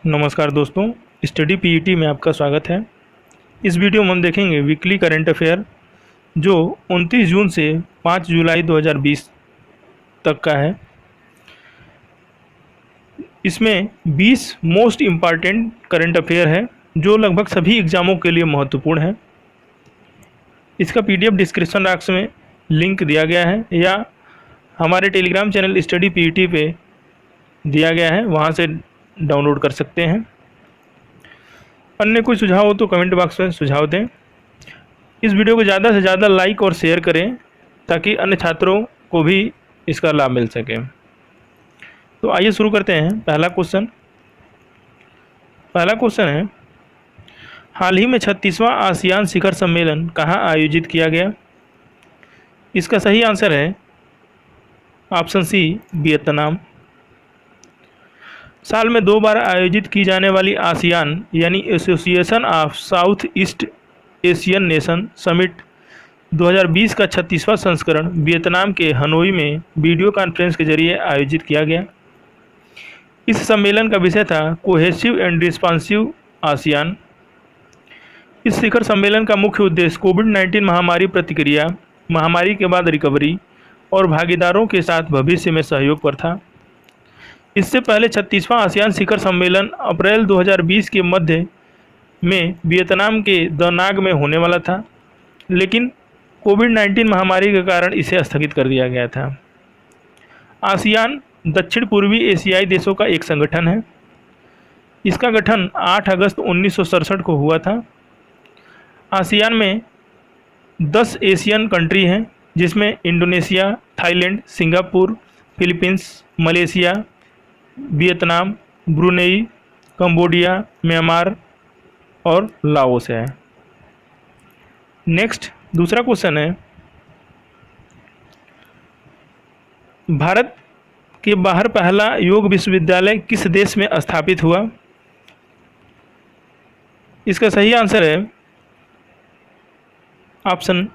नमस्कार दोस्तों, study PET में आपका स्वागत है। इस वीडियो में हम देखेंगे वीकली करंट अफेयर जो 29 जून से 5 जुलाई 2020 तक का है। इसमें 20 मोस्ट इम्पॉर्टेंट करंट अफेयर है जो लगभग सभी एग्ज़ामों के लिए महत्वपूर्ण है। इसका पीडीएफ डिस्क्रिप्शन बॉक्स में लिंक दिया गया है या हमारे टेलीग्राम चैनल स्टडी पीईटी पे दिया गया है, वहाँ से डाउनलोड कर सकते हैं। अन्य कोई सुझाव हो तो कमेंट बॉक्स में सुझाव दें। इस वीडियो को ज़्यादा से ज़्यादा लाइक और शेयर करें ताकि अन्य छात्रों को भी इसका लाभ मिल सके। तो आइए शुरू करते हैं। पहला क्वेश्चन है, हाल ही में 36वां आसियान शिखर सम्मेलन कहाँ आयोजित किया गया? इसका सही आंसर है ऑप्शन सी, वियतनाम। साल में 2 बार आयोजित की जाने वाली आसियान यानी association of south east Asian nation summit 2020 का 36वां संस्करण वियतनाम के हनोई में वीडियो कॉन्फ्रेंस के जरिए आयोजित किया गया। इस सम्मेलन का विषय था कोहेसिव एंड रिस्पॉन्सिव आसियान। इस शिखर सम्मेलन का मुख्य उद्देश्य कोविड-19 महामारी प्रतिक्रिया, महामारी के बाद रिकवरी और भागीदारों के साथ भविष्य में सहयोग पर था। इससे पहले 36वां आसियान शिखर सम्मेलन अप्रैल 2020 के मध्य में वियतनाम के दा नांग में होने वाला था, लेकिन कोविड-19 महामारी के कारण इसे स्थगित कर दिया गया था। आसियान दक्षिण पूर्वी एशियाई देशों का एक संगठन है। इसका गठन 8 अगस्त 1967 को हुआ था। आसियान में 10 एशियन कंट्री हैं, जिसमें Indonesia, Thailand, Singapore, Philippines, Malaysia, Vietnam, Brunei, Cambodia, Myanmar और लाओस है। नेक्स्ट दूसरा क्वेश्चन है, भारत के बाहर पहला योग विश्वविद्यालय किस देश में स्थापित हुआ? इसका सही आंसर है ऑप्शन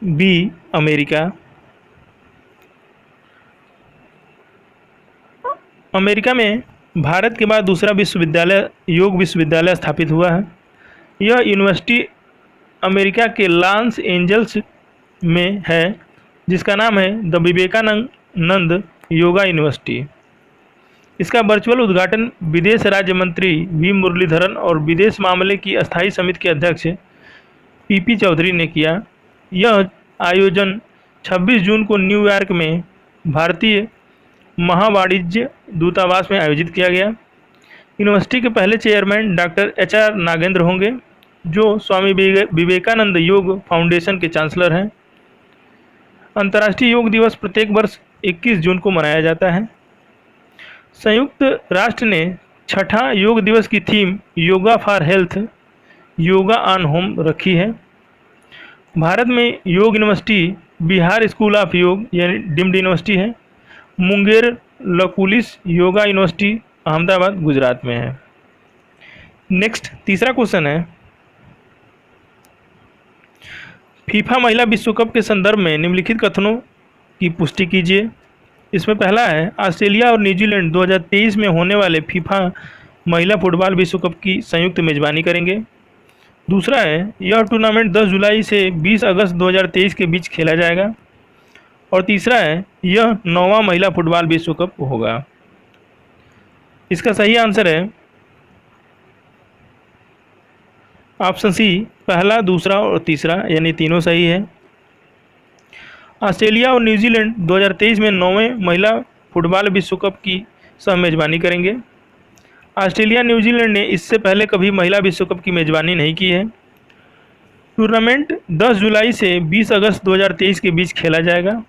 बी, अमेरिका। अमेरिका में भारत के बाद दूसरा विश्वविद्यालय योग विश्वविद्यालय स्थापित हुआ है। यह यूनिवर्सिटी अमेरिका के लॉस एंजल्स में है, जिसका नाम है द विवेकानंद योगा यूनिवर्सिटी। इसका वर्चुअल उद्घाटन विदेश राज्य मंत्री वी मुरलीधरन और विदेश मामले की अस्थायी समिति के अध्यक्ष पीपी चौधरी ने किया। यह आयोजन 26 जून को न्यूयॉर्क में भारतीय महावाणिज्य दूतावास में आयोजित किया गया। यूनिवर्सिटी के पहले चेयरमैन डॉक्टर एच.आर. नागेंद्र होंगे, जो स्वामी विवेकानंद योग फाउंडेशन के चांसलर हैं। अंतर्राष्ट्रीय योग दिवस प्रत्येक वर्ष 21 जून को मनाया जाता है। संयुक्त राष्ट्र ने 6ठा योग दिवस की theme yoga for health, yoga on home रखी है। भारत में योग यूनिवर्सिटी बिहार स्कूल ऑफ योग यानी डीम्ड यूनिवर्सिटी है। मुंगेर लकुलिस योगा यूनिवर्सिटी अहमदाबाद गुजरात में है। नेक्स्ट तीसरा क्वेश्चन है, फीफा महिला विश्व कप के संदर्भ में निम्नलिखित कथनों की पुष्टि कीजिए। इसमें पहला है, ऑस्ट्रेलिया और न्यूजीलैंड 2023 में होने वाले फीफा महिला फुटबॉल विश्व कप की संयुक्त मेजबानी करेंगे। दूसरा है, यह टूर्नामेंट 10 जुलाई से 20 अगस्त 2023 के बीच खेला जाएगा। और तीसरा है, यह 9वां महिला फुटबॉल विश्व कप होगा। इसका सही आंसर है ऑप्शन सी, पहला, दूसरा और तीसरा, यानी तीनों सही है। ऑस्ट्रेलिया और न्यूजीलैंड 2023 में 9वें महिला फुटबॉल विश्व कप की सह मेजबानी करेंगे। ऑस्ट्रेलिया न्यूजीलैंड ने इससे पहले कभी महिला विश्व कप की मेजबानी नहीं की है। टूर्नामेंट 10 जुलाई से 20 अगस्त 2023 के बीच खेला जाएगा।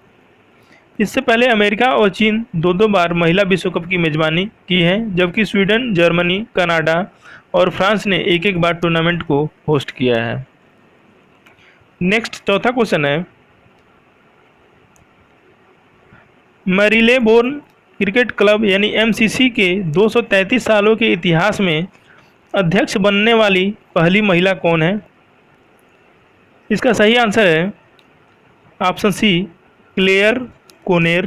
इससे पहले अमेरिका और चीन 2-2 बार महिला विश्व कप की मेजबानी की है, जबकि स्वीडन, जर्मनी, कनाडा और फ्रांस ने एक बार टूर्नामेंट को होस्ट किया है। नेक्स्ट चौथा क्वेश्चन है, मैरीलेबोर्न क्रिकेट क्लब यानी एमसीसी के 233 सालों के इतिहास में अध्यक्ष बनने वाली पहली महिला कौन है? इसका सही आंसर है ऑप्शन सी, क्लेयर कोनेर।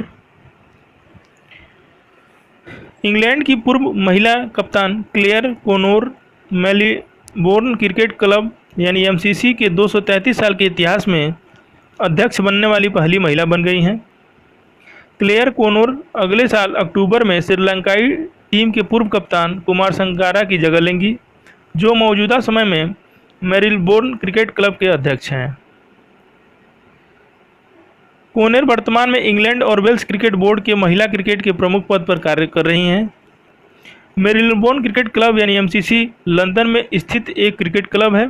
इंग्लैंड की पूर्व महिला कप्तान क्लेयर कोनोर मेलबोर्न क्रिकेट क्लब यानी एमसीसी के 233 साल के इतिहास में अध्यक्ष बनने वाली पहली महिला बन गई हैं। क्लेयर कोनोर अगले साल अक्टूबर में श्रीलंकाई टीम के पूर्व कप्तान कुमार संगकारा की जगह लेंगी, जो मौजूदा समय में मेलबोर्न क्रिकेट क्लब के अध्यक्ष हैं। कोनेर वर्तमान में इंग्लैंड और वेल्स क्रिकेट बोर्ड के महिला क्रिकेट के प्रमुख पद पर कार्य कर रही हैं। मेलबोर्न क्रिकेट क्लब यानी एमसीसी लंदन में स्थित एक क्रिकेट क्लब है,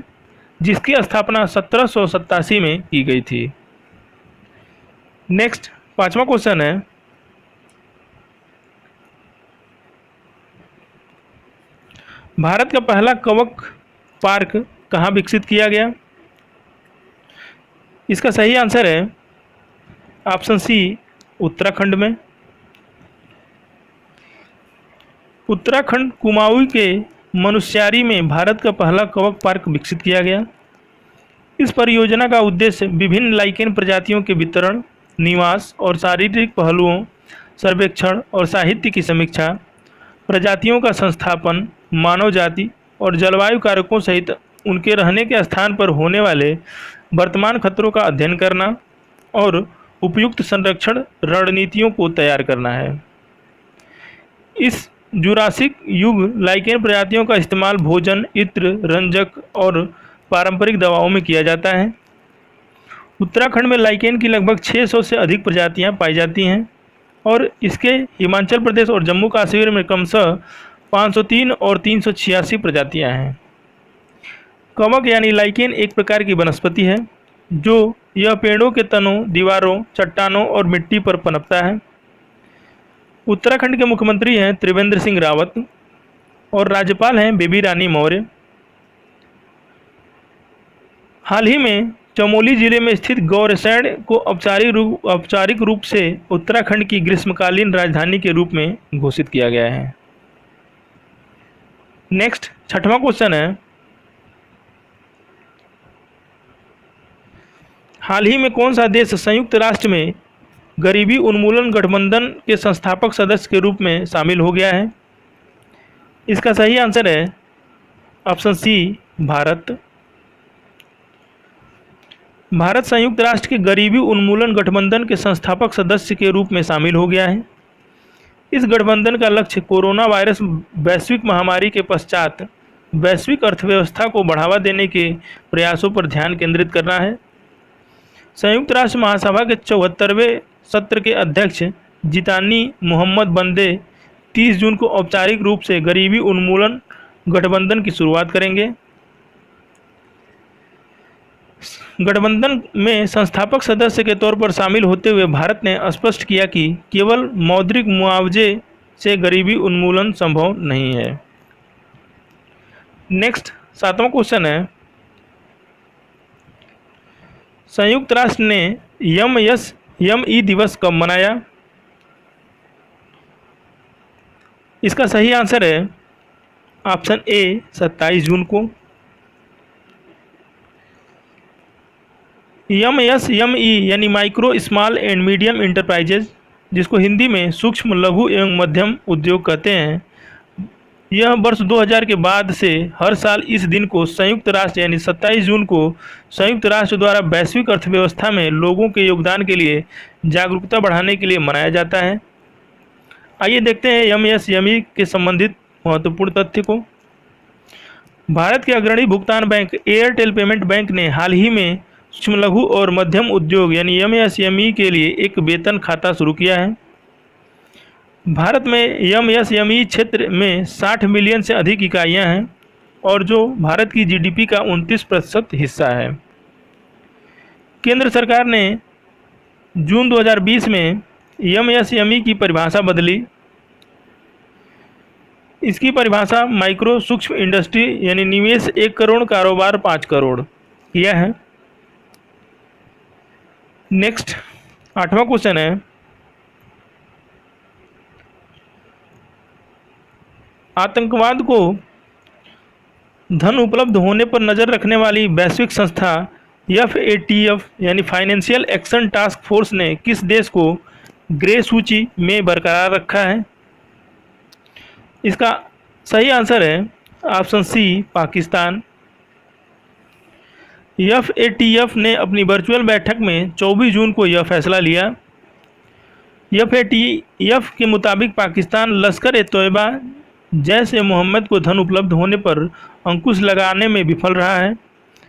जिसकी स्थापना 1787 में की गई थी। नेक्स्ट 5वां क्वेश्चन है, भारत का पहला कवक पार्क कहाँ विकसित किया गया? इसका सही आंसर है ऑप्शन सी, उत्तराखंड में। उत्तराखंड कुमाऊं के मनुष्यारी में भारत का पहला कवक पार्क विकसित किया गया। इस परियोजना का उद्देश्य विभिन्न लाइकेन प्रजातियों के वितरण, निवास और शारीरिक पहलुओं, सर्वेक्षण और साहित्य की समीक्षा, प्रजातियों का संस्थापन, मानव जाति और जलवायु कारकों सहित उनके रहने के स्थान पर होने वाले वर्तमान खतरों का अध्ययन करना और उपयुक्त संरक्षण रणनीतियों को तैयार करना है। इस जुरासिक युग लाइकेन प्रजातियों का इस्तेमाल भोजन, इत्र, रंजक और पारंपरिक दवाओं में किया जाता है। उत्तराखंड में लाइकेन की लगभग 600 से अधिक प्रजातियां पाई जाती हैं और इसके हिमाचल प्रदेश और जम्मू कश्मीर में क्रमशः 503 और 386 प्रजातियां हैं। कवक यानी लाइकेन एक प्रकार की वनस्पति है जो यह पेड़ों के तनों, दीवारों, चट्टानों और मिट्टी पर पनपता है। उत्तराखंड के मुख्यमंत्री हैं त्रिवेंद्र सिंह रावत और राज्यपाल हैं बेबी रानी मौर्य। हाल ही में चमोली जिले में स्थित गौरसैंण को औपचारिक रूप से उत्तराखंड की ग्रीष्मकालीन राजधानी के रूप में घोषित किया गया है। नेक्स्ट 6वां क्वेश्चन है, हाल ही में कौन सा देश संयुक्त राष्ट्र में गरीबी उन्मूलन गठबंधन के संस्थापक सदस्य के रूप में शामिल हो गया है? इसका सही आंसर है ऑप्शन सी, भारत। भारत संयुक्त राष्ट्र के गरीबी उन्मूलन गठबंधन के संस्थापक सदस्य के रूप में शामिल हो गया है। इस गठबंधन का लक्ष्य कोरोना वायरस वैश्विक महामारी के पश्चात वैश्विक अर्थव्यवस्था को बढ़ावा देने के प्रयासों पर ध्यान केंद्रित करना है। संयुक्त राष्ट्र महासभा के 74वें सत्र के अध्यक्ष जितानी मोहम्मद बंदे 30 जून को औपचारिक रूप से गरीबी उन्मूलन गठबंधन की शुरुआत करेंगे। गठबंधन में संस्थापक सदस्य के तौर पर शामिल होते हुए भारत ने स्पष्ट किया कि केवल मौद्रिक मुआवजे से गरीबी उन्मूलन संभव नहीं है। नेक्स्ट 7वां क्वेश्चन है, संयुक्त राष्ट्र ने एमएसएमई दिवस कब मनाया? इसका सही आंसर है ऑप्शन ए, 27 जून को। एमएसएमई यानी micro, small and medium enterprises, जिसको हिंदी में सूक्ष्म, लघु एवं मध्यम उद्योग कहते हैं, यह वर्ष 2000 के बाद से हर साल इस दिन को संयुक्त राष्ट्र यानी 27 जून को संयुक्त राष्ट्र द्वारा वैश्विक अर्थव्यवस्था में लोगों के योगदान के लिए जागरूकता बढ़ाने के लिए मनाया जाता है। आइए देखते हैं एमएसएमई के संबंधित महत्वपूर्ण तथ्य को। भारत के अग्रणी भुगतान बैंक एयरटेल पेमेंट बैंक ने हाल ही में सूक्ष्म, लघु और मध्यम उद्योग यानी एमएसएमई के लिए एक वेतन खाता शुरू किया है। भारत में एमएसएमई क्षेत्र में 60 मिलियन से अधिक इकाइयां हैं और जो भारत की जीडीपी का 29% हिस्सा है। केंद्र सरकार ने जून 2020 में एमएसएमई की परिभाषा बदली। इसकी परिभाषा माइक्रो सूक्ष्म इंडस्ट्री यानी निवेश 1 करोड़, कारोबार 5 करोड़ किया है। नेक्स्ट 8वां क्वेश्चन है, आतंकवाद को धन उपलब्ध होने पर नज़र रखने वाली वैश्विक संस्था FATF यानी फाइनेंशियल एक्शन टास्क फोर्स ने किस देश को ग्रे सूची में बरकरार रखा है? इसका सही आंसर है ऑप्शन सी, पाकिस्तान। FATF ने अपनी वर्चुअल बैठक में 24 जून को यह फैसला लिया। FATF के मुताबिक पाकिस्तान लश्कर-ए-तोयबा जैश ए मोहम्मद को धन उपलब्ध होने पर अंकुश लगाने में विफल रहा है।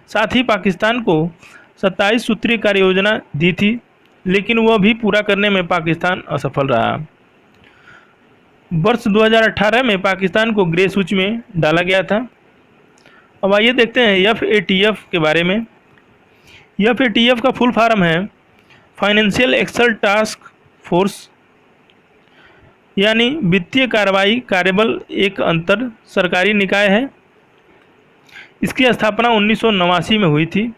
साथ ही पाकिस्तान को 27 सूत्रीय कार्य योजना दी थी, लेकिन वह भी पूरा करने में पाकिस्तान असफल रहा। वर्ष 2018 में पाकिस्तान को ग्रे सूची में डाला गया था। अब आइए देखते हैं FATF के बारे में। FATF का फुल फॉर्म है फाइनेंशियल एक्शन टास्क फोर्स, यानी वित्तीय कार्रवाई कार्यबल, एक अंतर सरकारी निकाय है। इसकी स्थापना 1989 में हुई थी।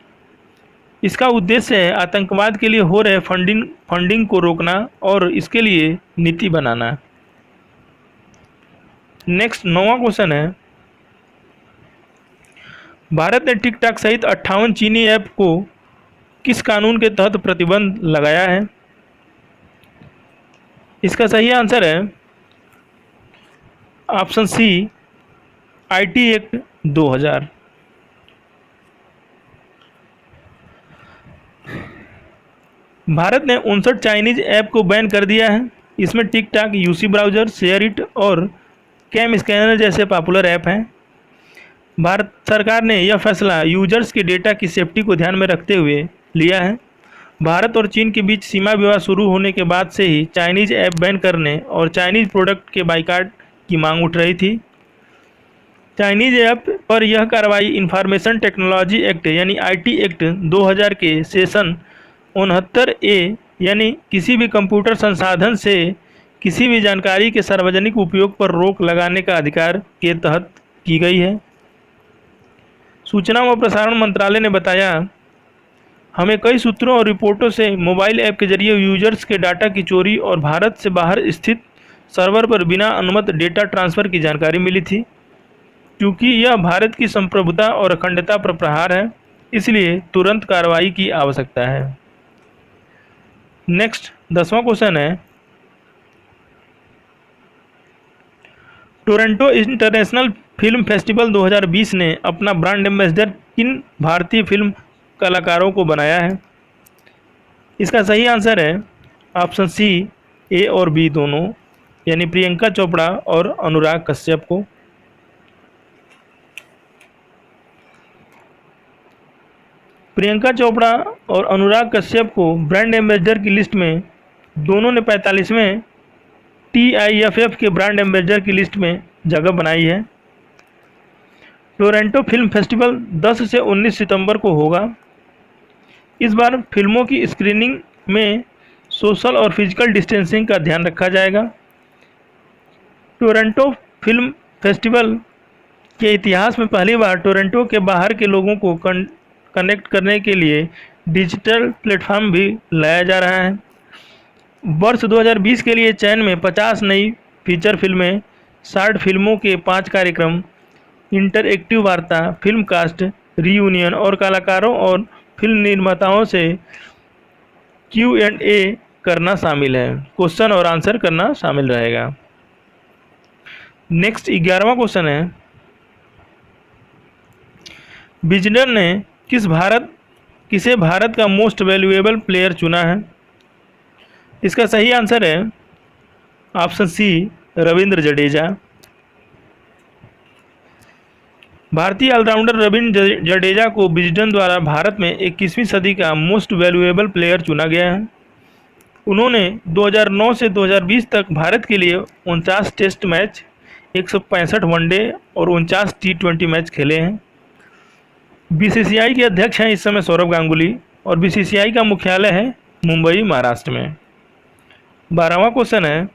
इसका उद्देश्य है आतंकवाद के लिए हो रहे फंडिंग को रोकना और इसके लिए नीति बनाना। नेक्स्ट 9वां क्वेश्चन है, भारत ने टिकटॉक सहित 58 चीनी ऐप को किस कानून के तहत प्रतिबंध लगाया है? इसका सही आंसर है ऑप्शन सी, IT एक्ट 2000। भारत ने 59 चाइनीज ऐप को बैन कर दिया है। इसमें टिकटॉक, UC ब्राउज़र, शेयरइट और कैम स्कैनर जैसे पॉपुलर ऐप हैं। भारत सरकार ने यह फैसला यूजर्स के डेटा की सेफ्टी को ध्यान में रखते हुए लिया है। भारत और चीन के बीच सीमा विवाद शुरू होने के बाद से ही चाइनीज ऐप बैन करने और चाइनीज प्रोडक्ट के बाइकाट की मांग उठ रही थी। चाइनीज ऐप पर यह कार्रवाई इंफॉर्मेशन टेक्नोलॉजी एक्ट यानी IT एक्ट 2000 के सेशन 69A यानी किसी भी कंप्यूटर संसाधन से किसी भी जानकारी के सार्वजनिक उपयोग पर रोक लगाने का अधिकार के तहत की गई है। सूचना व प्रसारण मंत्रालय ने बताया, हमें कई सूत्रों और रिपोर्टों से मोबाइल ऐप के जरिए यूजर्स के डाटा की चोरी और भारत से बाहर स्थित सर्वर पर बिना अनुमत डेटा ट्रांसफ़र की जानकारी मिली थी। क्योंकि यह भारत की संप्रभुता और अखंडता पर प्रहार है, इसलिए तुरंत कार्रवाई की आवश्यकता है। नेक्स्ट 10वां क्वेश्चन है, टोरंटो इंटरनेशनल फिल्म फेस्टिवल 2020 ने अपना ब्रांड एम्बेसडर किन भारतीय फिल्म कलाकारों को बनाया है? इसका सही आंसर है ऑप्शन सी, A और B दोनों, यानी प्रियंका चोपड़ा और अनुराग कश्यप को। प्रियंका चोपड़ा और अनुराग कश्यप को ब्रांड एम्बेसडर की लिस्ट में दोनों ने 45वें TIFF के ब्रांड एम्बेसडर की लिस्ट में जगह बनाई है। टोरंटो फिल्म फेस्टिवल 10 से 19 सितंबर को होगा। इस बार फिल्मों की स्क्रीनिंग में सोशल और फिजिकल डिस्टेंसिंग का ध्यान रखा जाएगा। टोरंटो फिल्म फेस्टिवल के इतिहास में पहली बार टोरंटो के बाहर के लोगों को कनेक्ट करने के लिए डिजिटल प्लेटफॉर्म भी लाया जा रहा है। वर्ष 2020 के लिए चयन में 50 नई फीचर फिल्में, 60 फिल्मों के 5 कार्यक्रम, इंटरएक्टिव वार्ता, फिल्म कास्ट रीयूनियन और कलाकारों और फिल्म निर्माताओं से Q&A करना शामिल है। क्वेश्चन और आंसर करना शामिल रहेगा। नेक्स्ट 11वां क्वेश्चन है, बिजनर ने किसे भारत का मोस्ट वैल्यूएबल प्लेयर चुना है? इसका सही आंसर है ऑप्शन सी, रविंद्र जडेजा। भारतीय ऑलराउंडर रविंद्र जडेजा को विजडन द्वारा भारत में 21वीं सदी का मोस्ट वैल्यूएबल प्लेयर चुना गया है। उन्होंने 2009 से 2020 तक भारत के लिए 49 टेस्ट मैच, 165 वनडे और 49 T20 मैच खेले हैं। BCCI के अध्यक्ष हैं इस समय सौरव गांगुली और BCCI का मुख्यालय है मुंबई, महाराष्ट्र में। 12वां क्वेश्चन है,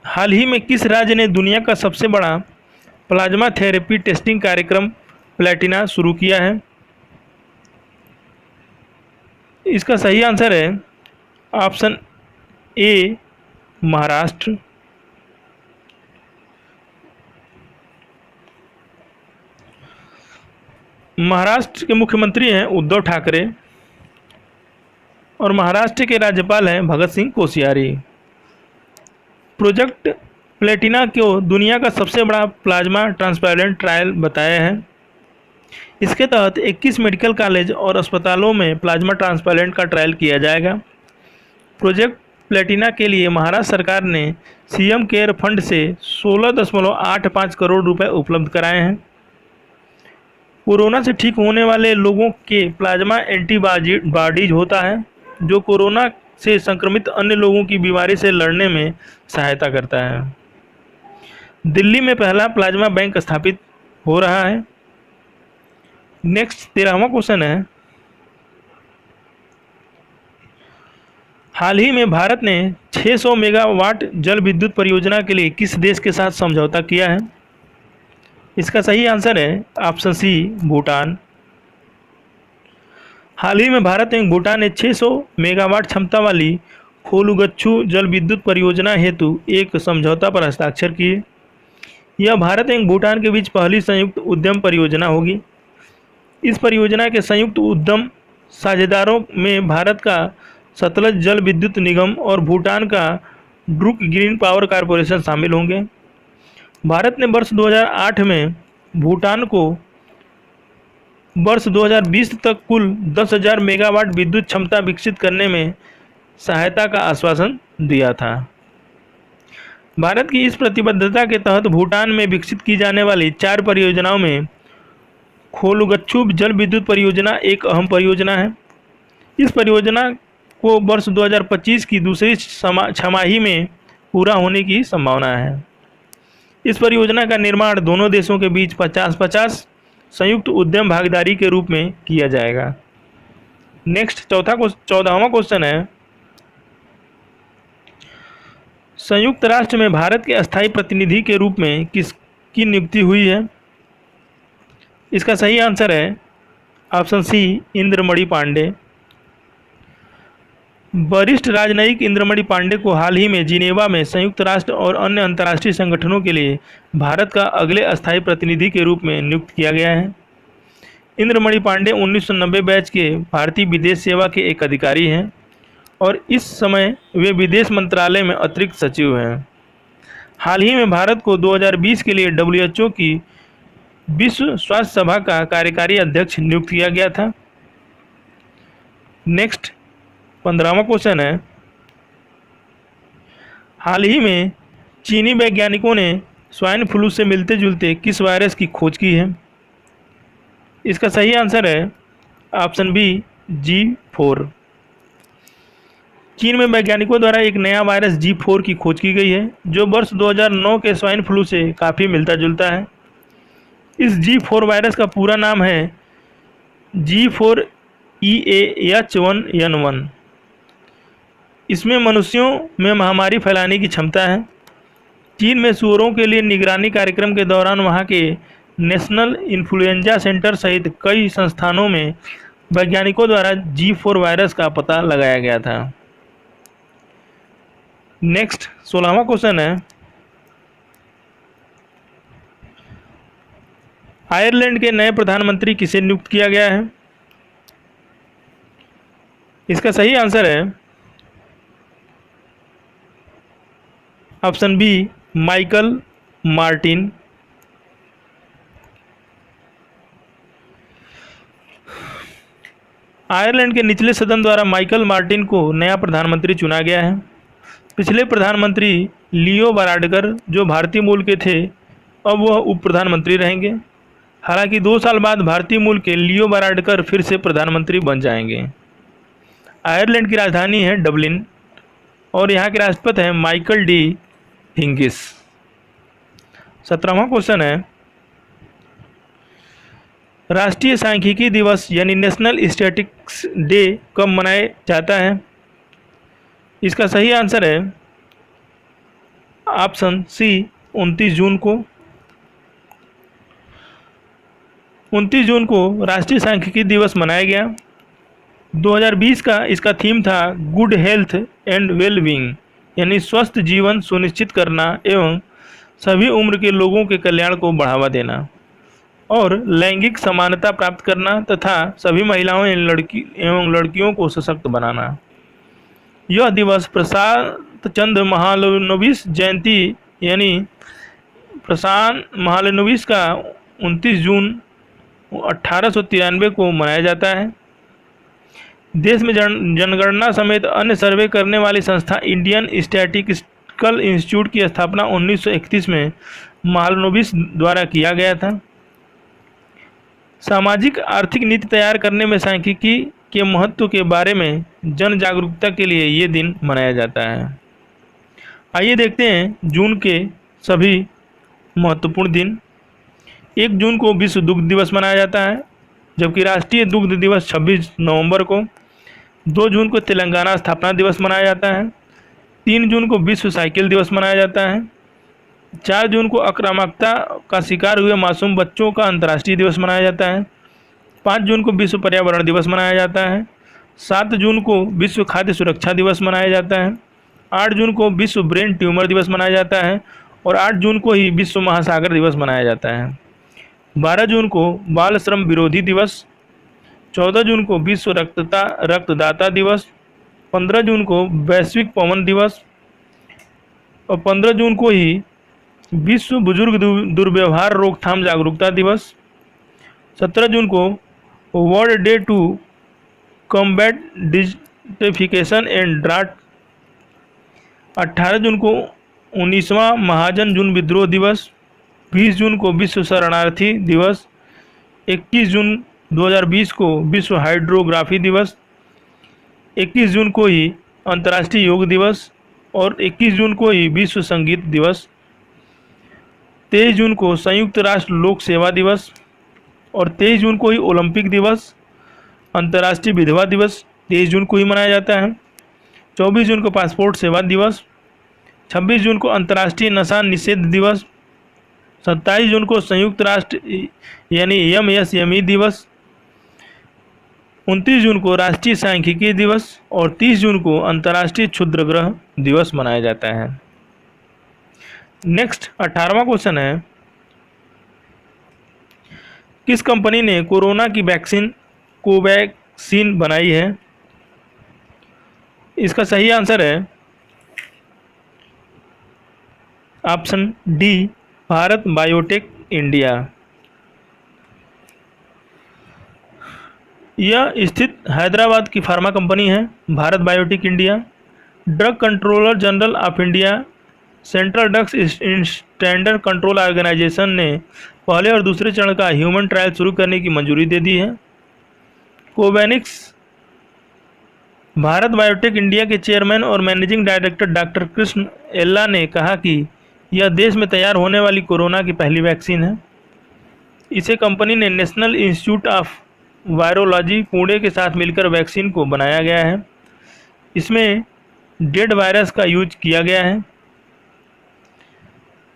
हाल ही में किस राज्य ने दुनिया का सबसे बड़ा प्लाज्मा थेरेपी टेस्टिंग कार्यक्रम प्लैटिना शुरू किया है? इसका सही आंसर है ऑप्शन ए, महाराष्ट्र। महाराष्ट्र के मुख्यमंत्री हैं उद्धव ठाकरे और महाराष्ट्र के राज्यपाल हैं भगत सिंह कोश्यारी। प्रोजेक्ट प्लेटिना को दुनिया का सबसे बड़ा प्लाज्मा ट्रांसप्लांट ट्रायल बताया है। इसके तहत 21 मेडिकल कॉलेज और अस्पतालों में प्लाज्मा ट्रांसप्लांट का ट्रायल किया जाएगा। प्रोजेक्ट प्लेटिना के लिए महाराष्ट्र सरकार ने सीएम केयर फंड से 16.85 करोड़ रुपए उपलब्ध कराए हैं। कोरोना से ठीक होने वाले लोगों के प्लाज्मा एंटीबॉडीज होता है, जो कोरोना से संक्रमित अन्य लोगों की बीमारी से लड़ने में सहायता करता है। दिल्ली में पहला प्लाज्मा बैंक स्थापित हो रहा है। नेक्स्ट 13वां क्वेश्चन है, हाल ही में भारत ने 600 मेगावाट जल विद्युत परियोजना के लिए किस देश के साथ समझौता किया है? इसका सही आंसर है ऑप्शन सी, भूटान। हाल ही में भारत एवं भूटान ने 600 मेगावाट क्षमता वाली खोलुगच्छू जल विद्युत परियोजना हेतु एक समझौता पर हस्ताक्षर किए। यह भारत एवं भूटान के बीच पहली संयुक्त उद्यम परियोजना होगी। इस परियोजना के संयुक्त उद्यम साझेदारों में भारत का सतलज जल विद्युत निगम और भूटान का ड्रुक ग्रीन पावर कॉरपोरेशन शामिल होंगे। भारत ने वर्ष 2008 में भूटान को वर्ष 2020 तक कुल 10,000 मेगावाट विद्युत क्षमता विकसित करने में सहायता का आश्वासन दिया था। भारत की इस प्रतिबद्धता के तहत भूटान में विकसित की जाने वाली 4 परियोजनाओं में खोलुगच्छू जल विद्युत परियोजना एक अहम परियोजना है। इस परियोजना को वर्ष 2025 की दूसरी छमाही में पूरा होने की संभावना है। इस परियोजना का निर्माण दोनों देशों के बीच 50-50 संयुक्त उद्यम भागीदारी के रूप में किया जाएगा। नेक्स्ट 14वां क्वेश्चन है, संयुक्त राष्ट्र में भारत के अस्थायी प्रतिनिधि के रूप में किसकी नियुक्ति हुई है? इसका सही आंसर है ऑप्शन सी, इंद्रमणि पांडे। वरिष्ठ राजनयिक इंद्रमणि पांडे को हाल ही में जिनेवा में संयुक्त राष्ट्र और अन्य अंतर्राष्ट्रीय संगठनों के लिए भारत का अगले अस्थायी प्रतिनिधि के रूप में नियुक्त किया गया है। इंद्रमणि पांडे 1990 बैच के भारतीय विदेश सेवा के एक अधिकारी हैं और इस समय वे विदेश मंत्रालय में अतिरिक्त सचिव हैं। हाल ही में भारत को 2020 के लिए WHO की विश्व स्वास्थ्य सभा का कार्यकारी अध्यक्ष नियुक्त किया गया था। नेक्स्ट 15वां क्वेश्चन है, हाल ही में चीनी वैज्ञानिकों ने स्वाइन फ्लू से मिलते जुलते किस वायरस की खोज की है? इसका सही आंसर है ऑप्शन बी, G4। चीन में वैज्ञानिकों द्वारा एक नया वायरस G4 की खोज की गई है, जो वर्ष 2009 के स्वाइन फ्लू से काफ़ी मिलता जुलता है। इस G4 वायरस का पूरा नाम है G4EAH1N1। इसमें मनुष्यों में महामारी फैलाने की क्षमता है। चीन में सूअरों के लिए निगरानी कार्यक्रम के दौरान वहां के नेशनल इन्फ्लुएंजा सेंटर सहित कई संस्थानों में वैज्ञानिकों द्वारा G4 वायरस का पता लगाया गया था। नेक्स्ट 16वां क्वेश्चन है, आयरलैंड के नए प्रधानमंत्री किसे नियुक्त किया गया है? इसका सही आंसर है option B, Michael Martin. Ireland के निचले सदन द्वारा माइकल मार्टिन को नया प्रधानमंत्री चुना गया है। पिछले प्रधानमंत्री लियो वाराडकर, जो भारतीय मूल के थे, अब वह उप प्रधानमंत्री रहेंगे। हालांकि 2 साल बाद भारतीय मूल के लियो वाराडकर फिर से प्रधानमंत्री बन जाएंगे। आयरलैंड की राजधानी है डबलिन और यहाँ के राष्ट्रपति हैं माइकल डी हिंगिस। 17वां क्वेश्चन है, राष्ट्रीय सांख्यिकी दिवस यानी नेशनल स्टैटिस्टिक्स डे कब मनाया जाता है? इसका सही आंसर है ऑप्शन सी, 29 जून को। 29 जून को राष्ट्रीय सांख्यिकी दिवस मनाया गया। 2020 का इसका थीम था good health and well being, यानी स्वस्थ जीवन सुनिश्चित करना एवं सभी उम्र के लोगों के कल्याण को बढ़ावा देना और लैंगिक समानता प्राप्त करना तथा सभी महिलाओं एवं लड़कियों को सशक्त बनाना। यह दिवस प्रशांत चंद्र महालनोबिस जयंती यानी प्रशांत महालनोबिस का 29 जून 1893 को मनाया जाता है। देश में जनगणना समेत अन्य सर्वे करने वाली संस्था इंडियन स्टैटिस्टिकल इंस्टीट्यूट की स्थापना 1931 में महालनोबिस द्वारा किया गया था। सामाजिक आर्थिक नीति तैयार करने में सांख्यिकी के महत्व के बारे में जन जागरूकता के लिए ये दिन मनाया जाता है। आइए देखते हैं जून के सभी महत्वपूर्ण दिन। 1 जून को विश्व दुग्ध दिवस मनाया जाता है, जबकि राष्ट्रीय दुग्ध दिवस 26 नवंबर को। 2 जून को तेलंगाना स्थापना दिवस मनाया जाता है। 3 जून को विश्व साइकिल दिवस मनाया जाता है। 4 जून को आक्रामकता का शिकार हुए मासूम बच्चों का अंतर्राष्ट्रीय दिवस मनाया जाता है। 5 जून को विश्व पर्यावरण दिवस मनाया जाता है। 7 जून को विश्व खाद्य सुरक्षा दिवस मनाया जाता है। 8 जून को विश्व ब्रेन ट्यूमर दिवस मनाया जाता है और 8 जून को ही विश्व महासागर दिवस मनाया जाता है। 12 जून को बाल श्रम विरोधी दिवस। 14 जून को विश्व रक्तदाता दिवस। 15 जून को वैश्विक पवन दिवस और 15 जून को ही विश्व बुजुर्ग दुर्व्यवहार रोकथाम जागरूकता दिवस। 17 जून को world day to combat desertification and drought. 18 जून को 19वां महाजन जून विद्रोह दिवस। 20 जून को विश्व शरणार्थी दिवस। 21 जून 2020 को विश्व हाइड्रोग्राफी दिवस। 21 जून को ही अंतर्राष्ट्रीय योग दिवस और 21 जून को ही विश्व संगीत दिवस। 23 जून को संयुक्त राष्ट्र लोक सेवा दिवस और 23 जून को ही ओलंपिक दिवस। अंतर्राष्ट्रीय विधवा दिवस 23 जून को ही मनाया जाता है। 24 जून को पासपोर्ट सेवा दिवस। 26 जून को अंतर्राष्ट्रीय नशा निषेध दिवस। 27 जून को संयुक्त राष्ट्र यानी MSME दिवस। 29 जून को राष्ट्रीय सांख्यिकी दिवस और 30 जून को अंतर्राष्ट्रीय क्षुद्रग्रह दिवस मनाया जाता है। नेक्स्ट 18वां क्वेश्चन है, किस कंपनी ने कोरोना की वैक्सीन कोवैक्सीन बनाई है? इसका सही आंसर है option D, Bharat biotech India. यह स्थित हैदराबाद की फार्मा कंपनी है Bharat biotech India. Drug controller general of India, central drugs standard control organisation ने पहले और दूसरे चरण का ह्यूमन ट्रायल शुरू करने की मंजूरी दे दी है। कोवैक्स भारत बायोटेक इंडिया के चेयरमैन और मैनेजिंग डायरेक्टर डॉक्टर कृष्ण एल्ला ने कहा कि यह देश में तैयार होने वाली कोरोना की पहली वैक्सीन है। इसे कंपनी ने national institute of virology Pune के साथ मिलकर वैक्सीन को बनाया गया है। इसमें डेड वायरस का यूज किया गया है।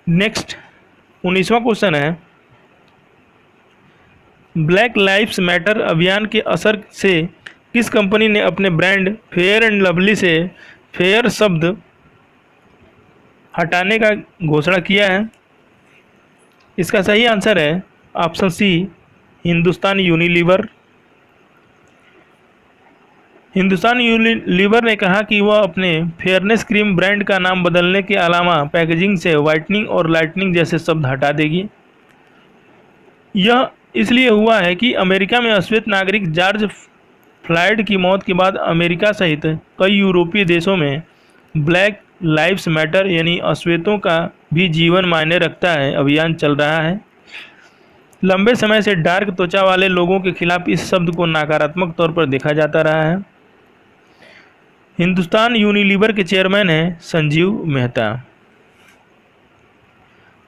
नेक्स्ट 19वां क्वेश्चन है, ब्लैक लाइव्स मैटर अभियान के असर से किस कंपनी ने अपने ब्रांड फेयर एंड लवली से फेयर शब्द हटाने का घोषणा किया है? इसका सही आंसर है option C, Hindustan Unilever. Hindustan Unilever ने कहा कि वह अपने फेयरनेस क्रीम ब्रांड का नाम बदलने के अलावा पैकेजिंग से वाइटनिंग और लाइटनिंग जैसे शब्द हटा देगी। यह इसलिए हुआ है कि अमेरिका में अश्वेत नागरिक जॉर्ज फ्लॉयड की मौत के बाद अमेरिका सहित कई यूरोपीय देशों में ब्लैक लाइव्स मैटर यानी अश्वेतों का भी जीवन मायने रखता है अभियान चल रहा है। लंबे समय से डार्क त्वचा वाले लोगों के खिलाफ इस शब्द को नकारात्मक तौर पर देखा जाता रहा है। हिंदुस्तान यूनिलीवर के चेयरमैन हैं संजीव मेहता।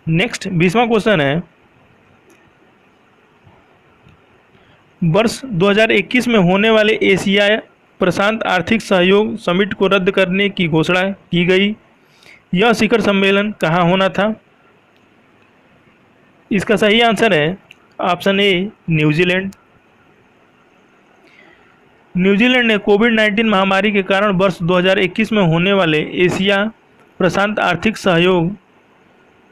नेक्स्ट 20वां क्वेश्चन है, वर्ष 2021 में होने वाले एशिया प्रशांत आर्थिक सहयोग समिट को रद्द करने की घोषणा की गई। यह शिखर सम्मेलन कहाँ होना था? इसका सही आंसर है ऑप्शन ए, न्यूजीलैंड। न्यूजीलैंड ने कोविड-19 महामारी के कारण वर्ष 2021 में होने वाले एशिया प्रशांत आर्थिक सहयोग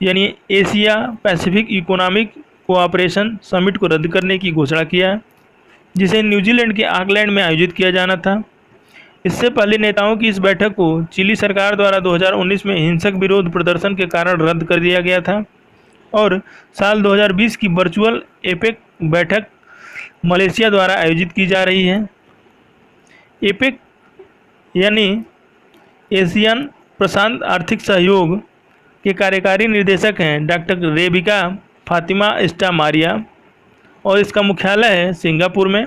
यानी Asia Pacific economic cooperation summit को रद्द करने की घोषणा किया, जिसे न्यूजीलैंड के ऑकलैंड में आयोजित किया जाना था। इससे पहले नेताओं की इस बैठक को चिली सरकार द्वारा 2019 में हिंसक विरोध प्रदर्शन के कारण रद्द कर दिया गया था और साल 2020 की वर्चुअल एपेक बैठक मलेशिया द्वारा आयोजित की जा रही है। एपेक यानी एशियन प्रशांत आर्थिक सहयोग के कार्यकारी निर्देशक हैं डॉक्टर रेबिका फातिमा एस्टा-मारिया और इसका मुख्यालय है सिंगापुर में।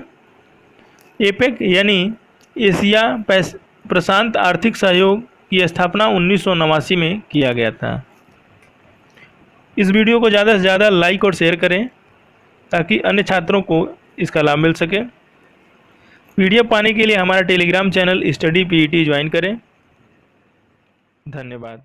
एपेक यानी एशिया प्रशांत आर्थिक सहयोग की स्थापना 1989 में किया गया था। इस वीडियो को ज़्यादा से ज़्यादा लाइक और शेयर करें ताकि अन्य छात्रों को इसका लाभ मिल सके। पीडीएफ पाने के लिए हमारा Telegram channel study PET join करें। धन्यवाद।